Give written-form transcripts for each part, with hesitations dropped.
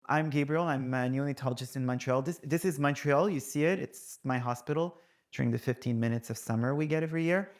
I'm Gabriel. I'm a neonatologist in Montreal. This is Montreal. You see it. It's my hospital during the 15 minutes of summer we get every year.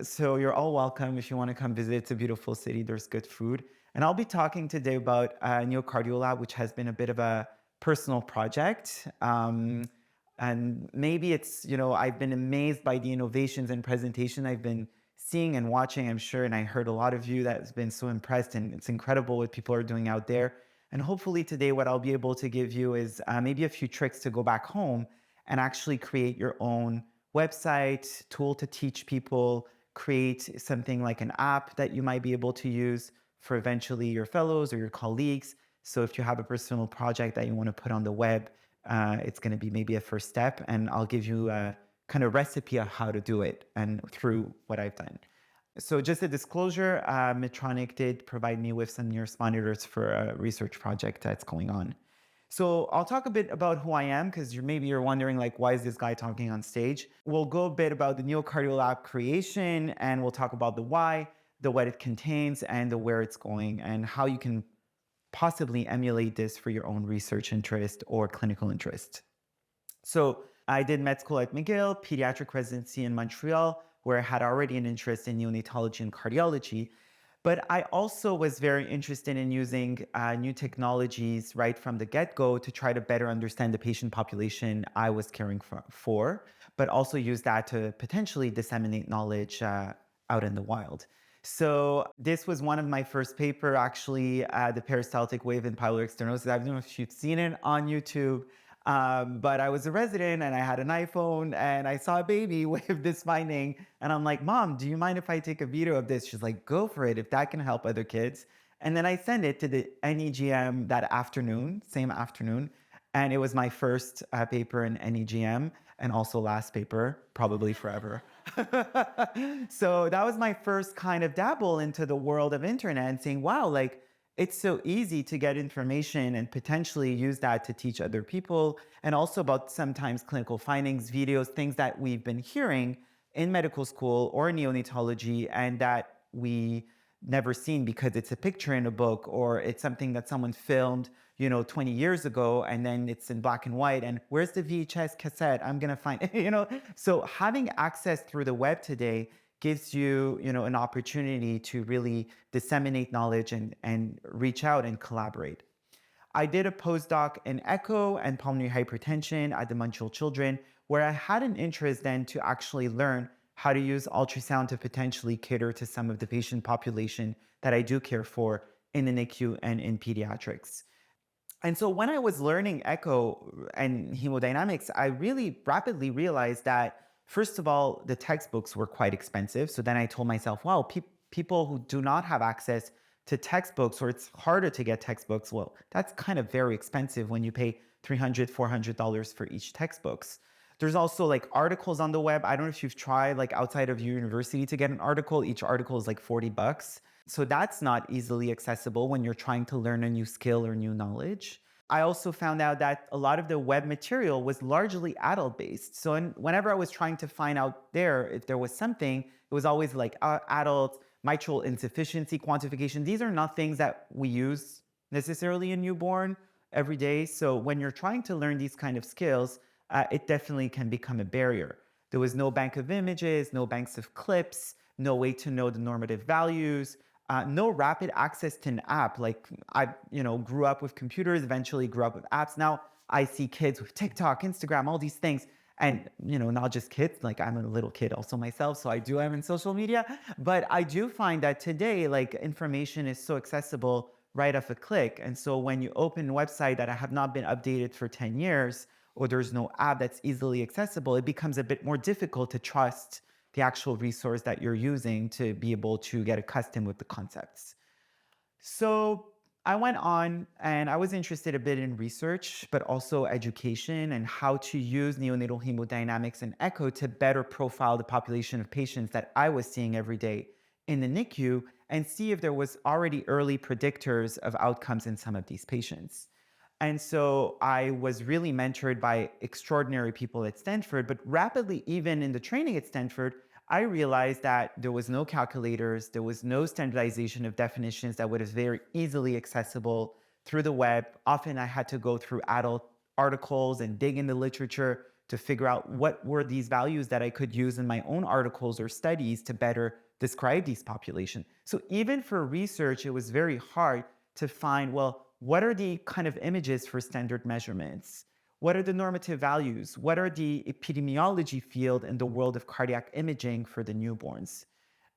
So you're all welcome if you want to come visit. It's a beautiful city. There's good food. And I'll be talking today about NeoCardioLab, which has been a bit of a personal project. And maybe it's, I've been amazed by the innovations and presentation I've been seeing and watching, I'm sure. And I heard a lot of you that has been so impressed, and it's incredible what people are doing out there. And hopefully today, what I'll be able to give you is maybe a few tricks to go back home and actually create your own website, tool to teach people, create something like an app that you might be able to use for eventually your fellows or your colleagues. So if you have a personal project that you want to put on the web, it's going to be maybe a first step. And I'll give you a kind of recipe of how to do it and through what I've done. So just a disclosure, Medtronic did provide me with some Nearest monitors for a research project that's going on. So I'll talk a bit about who I am, because maybe you're wondering, like, why is this guy talking on stage? We'll go a bit about the NeoCardioLab creation, and we'll talk about the why, the what it contains, and the where it's going, and how you can possibly emulate this for your own research interest or clinical interest. So I did med school at McGill, pediatric residency in Montreal, where I had already an interest in neonatology and cardiology. But I also was very interested in using new technologies right from the get-go to try to better understand the patient population I was caring for, but also use that to potentially disseminate knowledge out in the wild. So this was one of my first paper, actually, the peristaltic wave in pyloric stenosis. I don't know if you've seen it on YouTube. But I was a resident and I had an iPhone and I saw a baby with this finding. And I'm like, Mom, do you mind if I take a video of this? She's like, go for it if that can help other kids. And then I sent it to the NEGM that afternoon, same afternoon. And it was my first paper in NEGM and also last paper, probably forever. So that was my first kind of dabble into the world of internet and saying, wow, like, it's so easy to get information and potentially use that to teach other people, and also about sometimes clinical findings, videos, things that we've been hearing in medical school or neonatology and that we never seen because it's a picture in a book or it's something that someone filmed, 20 years ago, and then it's in black and white. And where's the VHS cassette? I'm going to find it, So having access through the web today gives you, an opportunity to really disseminate knowledge and reach out and collaborate. I did a postdoc in echo and pulmonary hypertension at the Montreal Children, where I had an interest then to actually learn how to use ultrasound to potentially cater to some of the patient population that I do care for in the NICU and in pediatrics. And so when I was learning echo and hemodynamics, I really rapidly realized that, first of all, the textbooks were quite expensive. So then I told myself, wow, people who do not have access to textbooks, or it's harder to get textbooks, well, that's kind of very expensive when you pay $300, $400 for each textbooks. There's also like articles on the web. I don't know if you've tried like outside of your university to get an article. Each article is like $40. So that's not easily accessible when you're trying to learn a new skill or new knowledge. I also found out that a lot of the web material was largely adult-based. So whenever I was trying to find out there if there was something, it was always like adult, mitral insufficiency quantification. These are not things that we use necessarily in newborn every day. So when you're trying to learn these kind of skills, it definitely can become a barrier. There was no bank of images, no banks of clips, no way to know the normative values. No rapid access to an app. Like I, grew up with computers, eventually grew up with apps. Now I see kids with TikTok, Instagram, all these things. And, not just kids, like I'm a little kid also myself, so I do am in social media. But I do find that today, like information is so accessible right off a click. And so when you open a website that have not been updated for 10 years, or there's no app that's easily accessible, it becomes a bit more difficult to trust the actual resource that you're using to be able to get accustomed with the concepts. So I went on and I was interested a bit in research, but also education and how to use neonatal hemodynamics and echo to better profile the population of patients that I was seeing every day in the NICU and see if there was already early predictors of outcomes in some of these patients. And so I was really mentored by extraordinary people at Stanford, but rapidly, even in the training at Stanford, I realized that there was no calculators, there was no standardization of definitions that was very easily accessible through the web. Often I had to go through adult articles and dig in the literature to figure out what were these values that I could use in my own articles or studies to better describe these populations. So even for research, it was very hard to find, well, what are the kind of images for standard measurements? What are the normative values? What are the epidemiology field in the world of cardiac imaging for the newborns?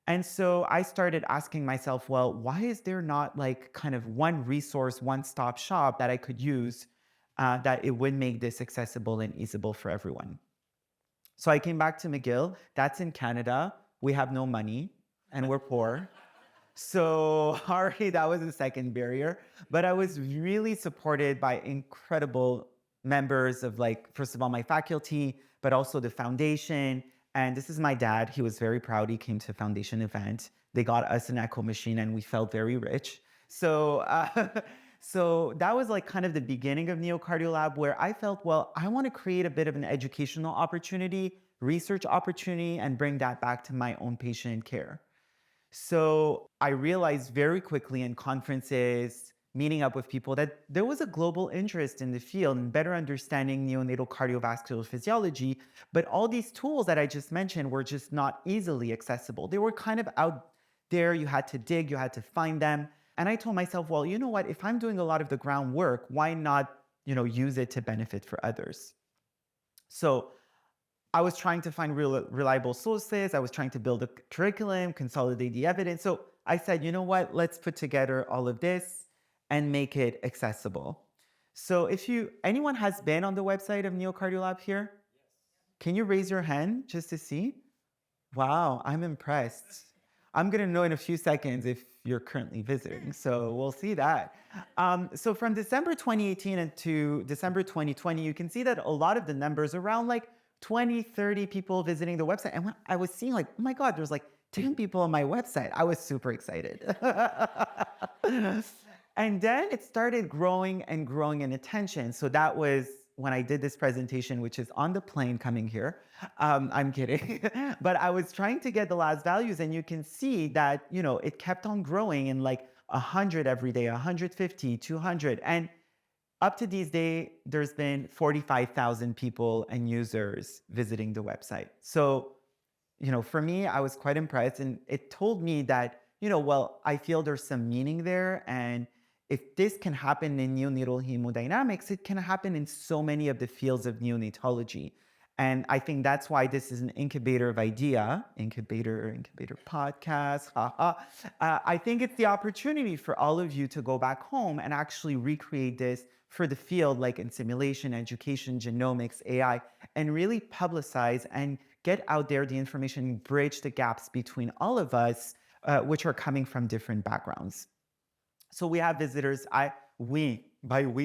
And so I started asking myself, well, why is there not like kind of one resource, one-stop shop that I could use that it would make this accessible and easable for everyone? So I came back to McGill. That's in Canada. We have no money and we're poor. So already that was the second barrier. But I was really supported by incredible members of, like, first of all, my faculty, but also the foundation. And this is my dad. He was very proud. He came to a foundation event. They got us an echo machine and we felt very rich. So, so that was like kind of the beginning of NeoCardioLab, where I felt, well, I want to create a bit of an educational opportunity, research opportunity, and bring that back to my own patient care. So I realized very quickly in conferences, meeting up with people, that there was a global interest in the field and better understanding neonatal cardiovascular physiology. But all these tools that I just mentioned were just not easily accessible. They were kind of out there. You had to dig, you had to find them. And I told myself, well, you know what? If I'm doing a lot of the groundwork, why not, use it to benefit for others? So I was trying to find reliable sources. I was trying to build a curriculum, consolidate the evidence. So I said, you know what? Let's put together all of this and make it accessible. So if anyone has been on the website of NeoCardioLab here, can you raise your hand just to see? Wow, I'm impressed. I'm going to know in a few seconds if you're currently visiting. So we'll see that. So from December 2018 into December 2020, you can see that a lot of the numbers around like 20, 30 people visiting the website. And when I was seeing like, oh my God, there's like 10 people on my website. I was super excited. And then it started growing and growing in attention. So that was when I did this presentation, which is on the plane coming here. I'm kidding. But I was trying to get the last values, and you can see that, it kept on growing in like 100 every day, 150, 200. And up to these days, there's been 45,000 people and users visiting the website. So, for me, I was quite impressed. And it told me that, well, I feel there's some meaning there. And if this can happen in neonatal hemodynamics, it can happen in so many of the fields of neonatology. And I think that's why this is an incubator of idea, Incubator Podcast. I think it's the opportunity for all of you to go back home and actually recreate this for the field, like in simulation, education, genomics, AI, and really publicize and get out there the information, bridge the gaps between all of us, which are coming from different backgrounds. So we have visitors, by we,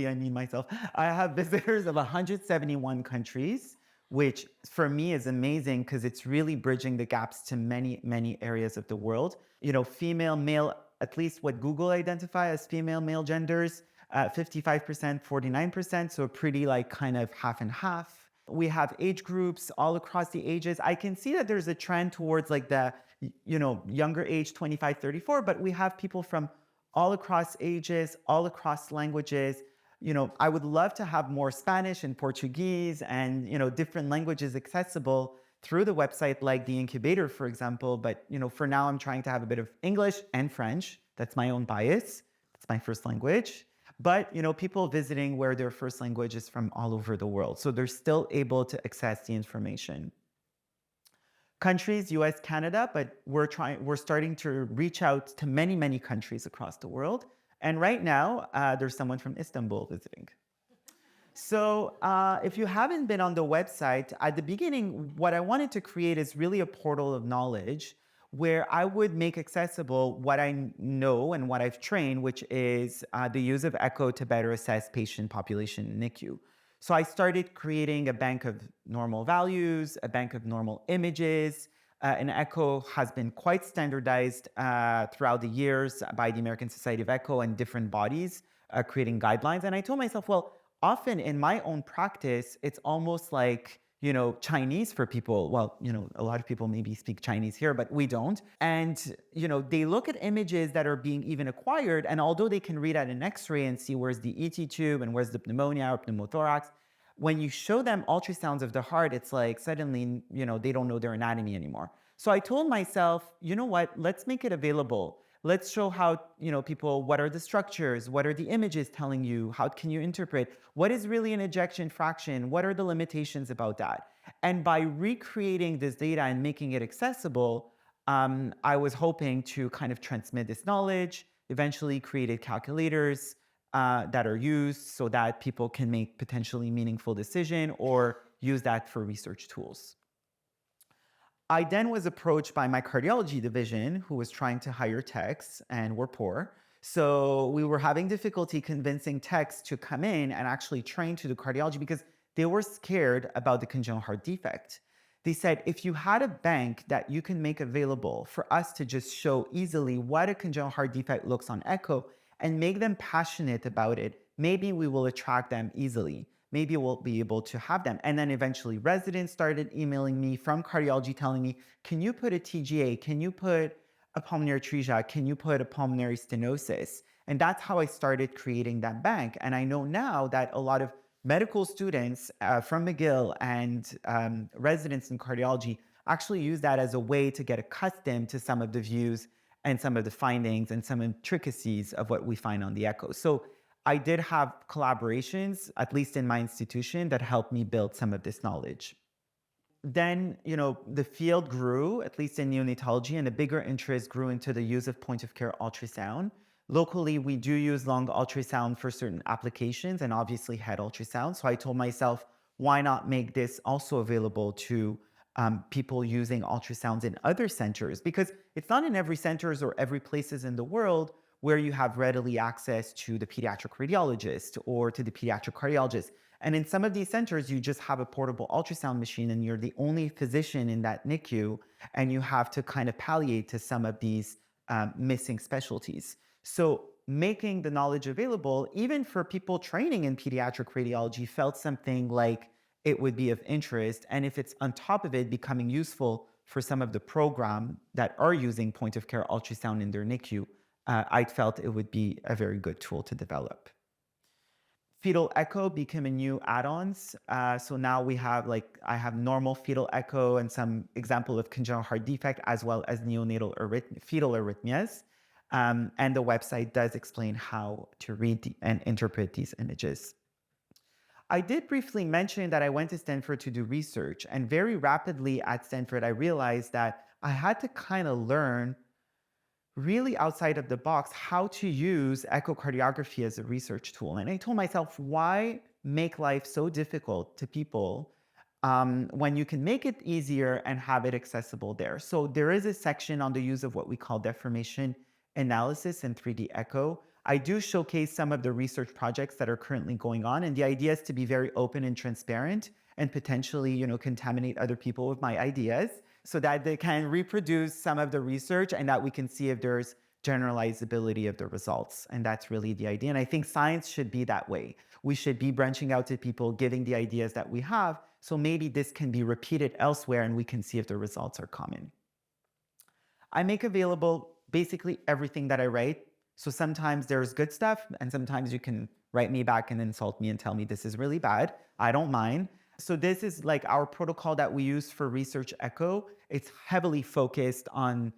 I mean myself, I have visitors of 171 countries, which for me is amazing because it's really bridging the gaps to many, many areas of the world. Female, male, at least what Google identify as female, male genders, 55%, 49%. So pretty like kind of half and half. We have age groups all across the ages. I can see that there's a trend towards like the, younger age, 25, 34, but we have people from all across ages, all across languages. I would love to have more Spanish and Portuguese and, different languages accessible through the website, like the incubator, for example. But, for now, I'm trying to have a bit of English and French. That's my own bias. It's my first language. But, people visiting where their first language is from all over the world. So they're still able to access the information. Countries, US, Canada, but we're starting to reach out to many, many countries across the world. And right now, there's someone from Istanbul visiting. So if you haven't been on the website, at the beginning, what I wanted to create is really a portal of knowledge where I would make accessible what I know and what I've trained, which is the use of echo to better assess patient population in NICU. So I started creating a bank of normal values, a bank of normal images. An echo has been quite standardized throughout the years by the American Society of Echo and different bodies creating guidelines. And I told myself, well, often in my own practice, it's almost like, Chinese for people. Well, a lot of people maybe speak Chinese here, but we don't. And, they look at images that are being even acquired. And although they can read at an X-ray and see where's the ET tube and where's the pneumonia or pneumothorax, when you show them ultrasounds of the heart, it's like suddenly, they don't know their anatomy anymore. So I told myself, you know what, let's make it available. Let's show how, people, what are the structures? What are the images telling you? How can you interpret? What is really an ejection fraction? What are the limitations about that? And by recreating this data and making it accessible, I was hoping to kind of transmit this knowledge, eventually created calculators that are used so that people can make potentially meaningful decision or use that for research tools. I then was approached by my cardiology division, who was trying to hire techs and were poor. So we were having difficulty convincing techs to come in and actually train to do cardiology because they were scared about the congenital heart defect. They said, if you had a bank that you can make available for us to just show easily what a congenital heart defect looks on echo and make them passionate about it, maybe we will attract them easily. Maybe we'll be able to have them. And then eventually residents started emailing me from cardiology telling me, can you put a TGA? Can you put a pulmonary atresia? Can you put a pulmonary stenosis? And that's how I started creating that bank. And I know now that a lot of medical students from McGill and residents in cardiology actually use that as a way to get accustomed to some of the views and some of the findings and some intricacies of what we find on the echo. So I did have collaborations, at least in my institution, that helped me build some of this knowledge. Then, the field grew, at least in neonatology, and a bigger interest grew into the use of point-of-care ultrasound. Locally, we do use lung ultrasound for certain applications and obviously head ultrasound. So I told myself, why not make this also available to people using ultrasounds in other centers? Because it's not in every centers or every places in the world where you have readily access to the pediatric radiologist or to the pediatric cardiologist. And in some of these centers, you just have a portable ultrasound machine and you're the only physician in that NICU, and you have to kind of palliate to some of these missing specialties. So making the knowledge available, even for people training in pediatric radiology, felt something like it would be of interest. And if it's on top of it becoming useful for some of the program that are using point-of-care ultrasound in their NICU, I felt it would be a very good tool to develop. Fetal echo became a new add-ons. So now we have I have normal fetal echo and some example of congenital heart defect, as well as neonatal fetal arrhythmias. And the website does explain how to read and interpret these images. I did briefly mention that I went to Stanford to do research, and very rapidly at Stanford, I realized that I had to kind of learn really outside of the box how to use echocardiography as a research tool. And I told myself, why make life so difficult to people when you can make it easier and have it accessible there? So there is a section on the use of what we call deformation analysis in 3D echo. I do showcase some of the research projects that are currently going on. And the idea is to be very open and transparent and potentially, contaminate other people with my ideas, so that they can reproduce some of the research and that we can see if there's generalizability of the results. And that's really the idea. And I think science should be that way. We should be branching out to people, giving the ideas that we have. So maybe this can be repeated elsewhere and we can see if the results are common. I make available basically everything that I write. So sometimes there's good stuff and sometimes you can write me back and insult me and tell me this is really bad. I don't mind. So this is like our protocol that we use for research echo. It's heavily focused on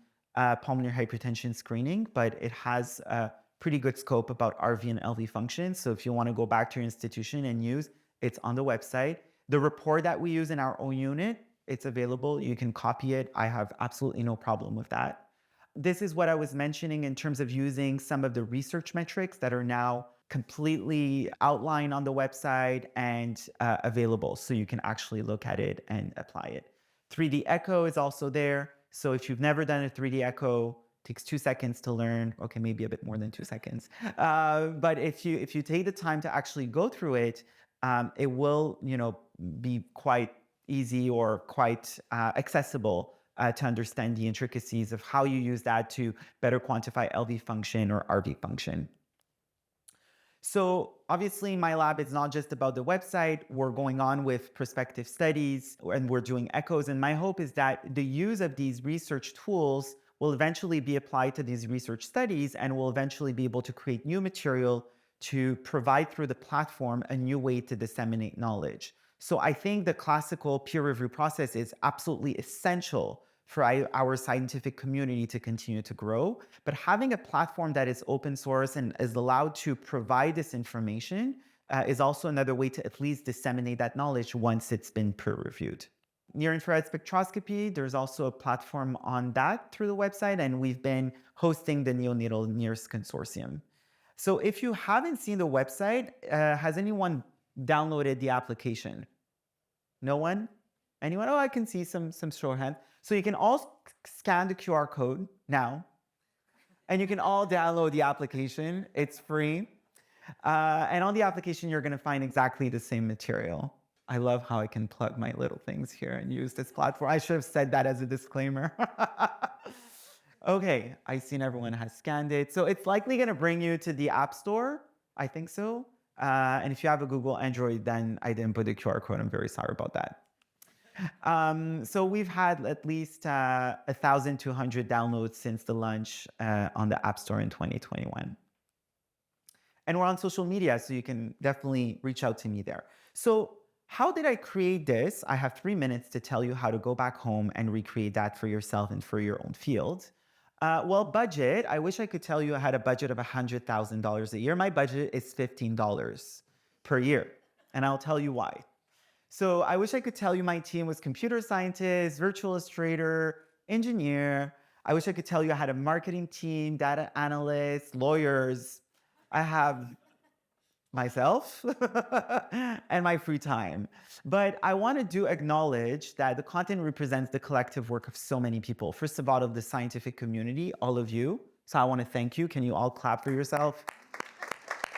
pulmonary hypertension screening, but it has a pretty good scope about RV and LV function. So if you want to go back to your institution and use, it's on the website. The report that we use in our own unit, it's available. You can copy it. I have absolutely no problem with that. This is what I was mentioning in terms of using some of the research metrics that are now completely outlined on the website and available, so you can actually look at it and apply it. 3D echo is also there. So if you've never done a 3D echo, it takes 2 seconds to learn. Okay, maybe a bit more than 2 seconds. But if you take the time to actually go through it, it will be quite easy or quite accessible to understand the intricacies of how you use that to better quantify LV function or RV function. So obviously my lab is not just about the website. We're going on with prospective studies and we're doing echoes. And my hope is that the use of these research tools will eventually be applied to these research studies and will eventually be able to create new material to provide through the platform a new way to disseminate knowledge. So I think the classical peer review process is absolutely essential for our scientific community to continue to grow. But having a platform that is open source and is allowed to provide this information is also another way to at least disseminate that knowledge once it's been peer reviewed. Near-infrared spectroscopy, there's also a platform on that through the website, and we've been hosting the Neonatal NIRS Consortium. So if you haven't seen the website, has anyone downloaded the application? No one? Anyone? Oh, I can see some show of hands. So you can all scan the QR code now, and you can all download the application. It's free. And on the application, you're going to find exactly the same material. I love how I can plug my little things here and use this platform. I should have said that as a disclaimer. Okay, I've seen everyone has scanned it. So it's likely going to bring you to the App Store. I think so. And if you have a Google Android, then I didn't put the QR code. I'm very sorry about that. So we've had at least 1,200 downloads since the launch on the App Store in 2021. And we're on social media, so you can definitely reach out to me there. So how did I create this? I have 3 minutes to tell you how to go back home and recreate that for yourself and for your own field. Well, budget, I wish I could tell you I had a budget of $100,000 a year. My budget is $15 per year, and I'll tell you why. So I wish I could tell you my team was computer scientist, virtual illustrator, engineer. I wish I could tell you I had a marketing team, data analysts, lawyers. I have myself and my free time. But I want to acknowledge that the content represents the collective work of so many people. First of all, of the scientific community, all of you. So I want to thank you. Can you all clap for yourself?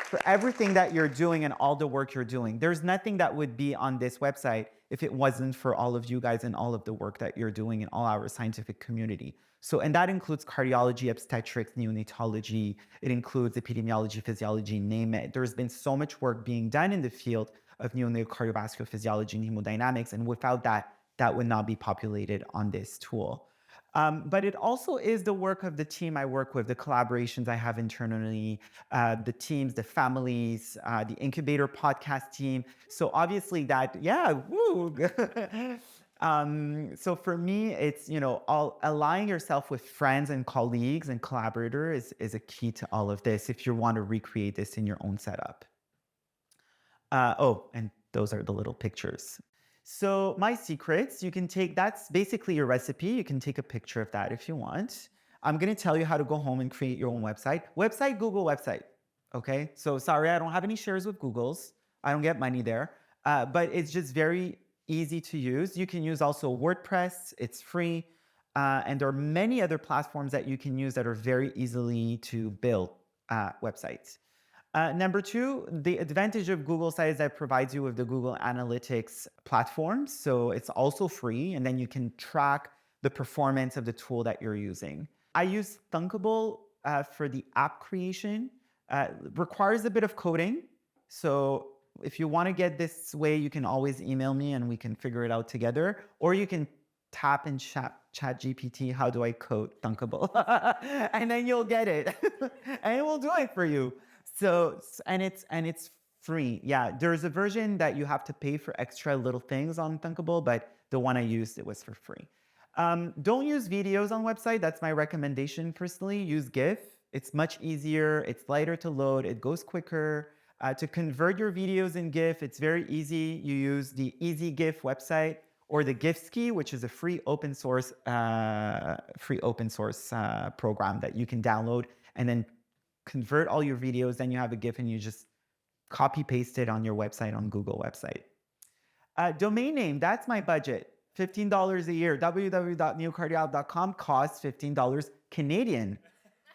For everything that you're doing and all the work you're doing. There's nothing that would be on this website if it wasn't for all of you guys and all of the work that you're doing in all our scientific community. So, and that includes cardiology, obstetrics, neonatology. It includes epidemiology, physiology, name it. There's been so much work being done in the field of neonatal cardiovascular physiology and hemodynamics. And without that, that would not be populated on this tool. But it also is the work of the team I work with, the collaborations I have internally, the teams, the families, the Incubator Podcast team. So obviously that, yeah, woo. So for me, it's, aligning yourself with friends and colleagues and collaborators is a key to all of this if you want to recreate this in your own setup. And those are the little pictures. So my secrets, that's basically your recipe. You can take a picture of that if you want. I'm going to tell you how to go home and create your own website. Google website. Okay. So sorry, I don't have any shares with Google's. I don't get money there. But it's just very easy to use. You can use also WordPress. It's free. And there are many other platforms that you can use that are very easily to build websites. Number two, the advantage of Google Site is that it provides you with the Google Analytics platform. So it's also free, and then you can track the performance of the tool that you're using. I use Thunkable for the app creation. Requires a bit of coding. So if you want to get this way, you can always email me and we can figure it out together. Or you can tap in ChatGPT, how do I code Thunkable? And then you'll get it. And it will do it for you. So, and it's free. Yeah, there's a version that you have to pay for extra little things on Thunkable, but the one I used, it was for free. Don't use videos on website. That's my recommendation personally. Use GIF. It's much easier. It's lighter to load. It goes quicker. To convert your videos in GIF, it's very easy. You use the Easy GIF website or the GIFski, which is a free open source program that you can download and then convert all your videos. Then you have a GIF and you just copy paste it on your website, on Google website. Domain name, that's my budget. $15 a year. www.neocardiol.com costs $15 Canadian,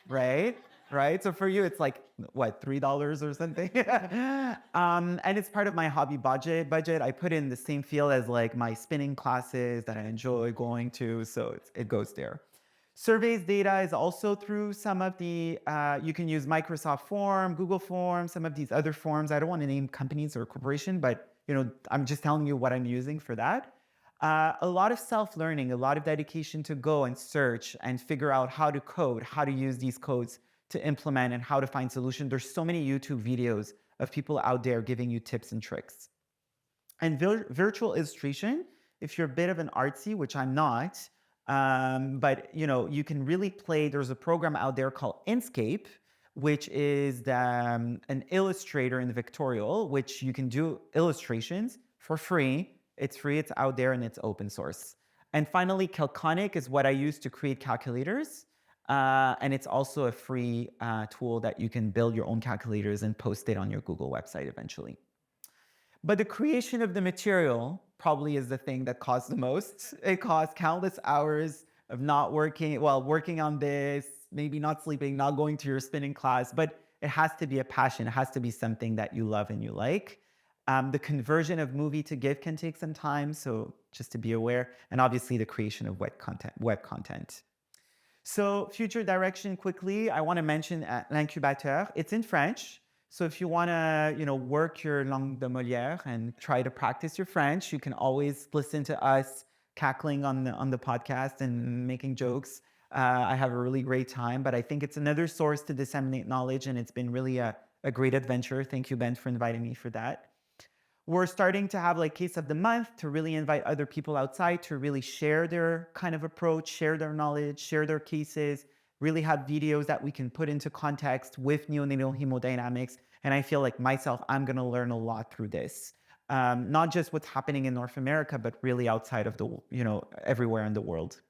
right? Right? So for you, it's like, what, $3 or something? And it's part of my hobby budget. I put in the same field as like my spinning classes that I enjoy going to. So it goes there. Surveys data is also through some of the, you can use Microsoft Form, Google Form, some of these other forms. I don't want to name companies or corporation, but I'm just telling you what I'm using for that. A lot of self-learning, a lot of dedication to go and search and figure out how to code, how to use these codes to implement and how to find solutions. There's so many YouTube videos of people out there giving you tips and tricks. And virtual illustration, if you're a bit of an artsy, which I'm not, but you can really play. There's a program out there called Inkscape, which is an illustrator in the Victorial, which you can do illustrations for free. It's free, it's out there, and it's open source. And finally, Calconic is what I use to create calculators. And it's also a free tool that you can build your own calculators and post it on your Google website eventually. But the creation of the material probably is the thing that costs the most. It costs countless hours of not working, working on this, maybe not sleeping, not going to your spinning class, but it has to be a passion. It has to be something that you love and you like. The conversion of movie to GIF can take some time, so just to be aware, and obviously the creation of web content. So future direction quickly, I want to mention l'Incubator. It's in French. So if you want to, work your langue de Molière and try to practice your French, you can always listen to us cackling on the podcast and making jokes. I have a really great time, but I think it's another source to disseminate knowledge, and it's been really a great adventure. Thank you, Ben, for inviting me for that. We're starting to have case of the month to really invite other people outside to really share their kind of approach, share their knowledge, share their cases, really have videos that we can put into context with neonatal hemodynamics. And I feel like myself, I'm going to learn a lot through this. Not just what's happening in North America, but really outside of everywhere in the world.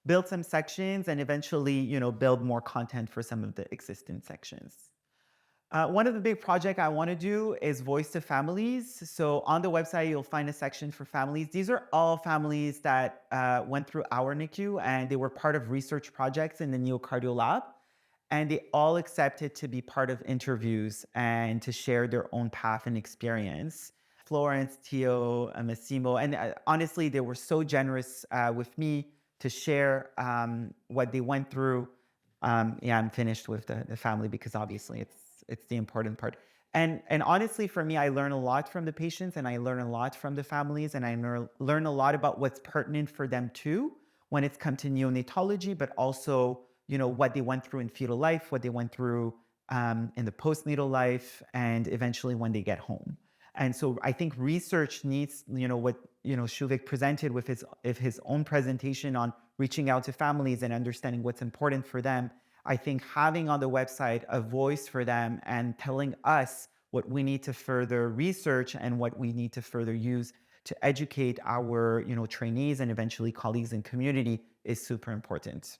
Build some sections and eventually, build more content for some of the existing sections. One of the big projects I want to do is voice to families. So on the website, you'll find a section for families. These are all families that went through our NICU, and they were part of research projects in the NeoCardioLab. And they all accepted to be part of interviews and to share their own path and experience. Florence, Tio, Massimo, and honestly, they were so generous with me to share what they went through. I'm finished with the family because obviously it's the important part. And honestly, for me, I learn a lot from the patients, and I learn a lot from the families, and I learn a lot about what's pertinent for them too when it's come to neonatology, but also what they went through in fetal life, what they went through in the postnatal life, and eventually when they get home. And so I think research needs, what Shuvik presented with his own presentation on reaching out to families and understanding what's important for them. I think having on the website a voice for them and telling us what we need to further research and what we need to further use to educate our trainees and eventually colleagues in community is super important.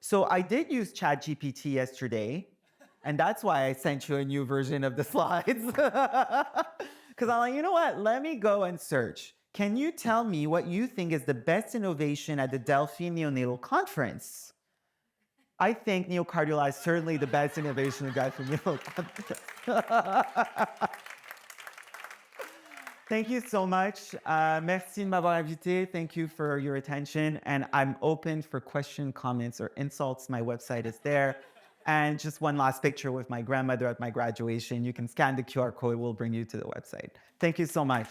So I did use ChatGPT yesterday, and that's why I sent you a new version of the slides. Because I'm like, you know what? Let me go and search. Can you tell me what you think is the best innovation at the Delphi Neonatal Conference? I think NeoCardioLab is certainly the best innovation at the Delphi Neonatal Conference. Thank you so much. Merci de m'avoir invité. Thank you for your attention. And I'm open for questions, comments, or insults. My website is there. And just one last picture with my grandmother at my graduation. You can scan the QR code. We'll bring you to the website. Thank you so much.